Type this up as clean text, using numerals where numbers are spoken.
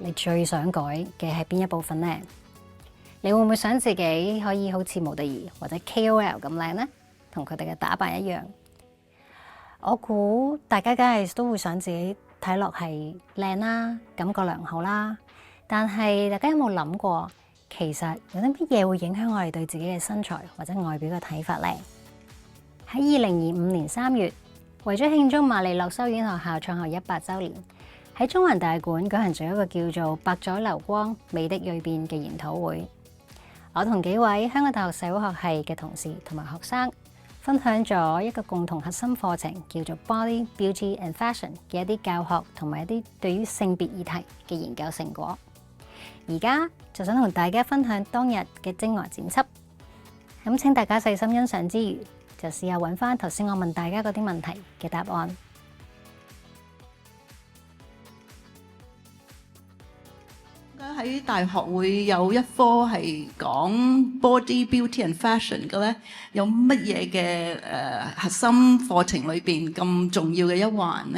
你最想改嘅係邊一部分呢？你會唔會想自己可以好似模特兒或者 KOL 咁靚呢？同佢哋嘅打扮一樣？我估大家梗係都會想自己睇落係靚啦，感覺良好啦。但係大家有冇諗過，其實有啲乜嘢會影響我哋對自己嘅身材或者外表嘅睇法呢？喺2025年3月，為咗慶祝瑪利諾修院學校創校100週年，喺中環大館舉行咗一個叫做《百載流光美的蛻變》嘅研討會。我同幾位香港大學社會學系嘅同事同埋學生分享咗一個共同核心課程，叫做 Body, Beauty and Fashion 嘅一啲教學同埋一啲對於性別議題嘅研究成果。而家就想同大家分享當日嘅精華剪輯。咁請大家細心欣賞之餘，就試下揾翻頭先我問大家嗰啲問題嘅答案。喺大學會有一科係講 body, beauty and fashion 嘅咧，有乜嘢嘅核心課程裏邊咁重要嘅一環咧？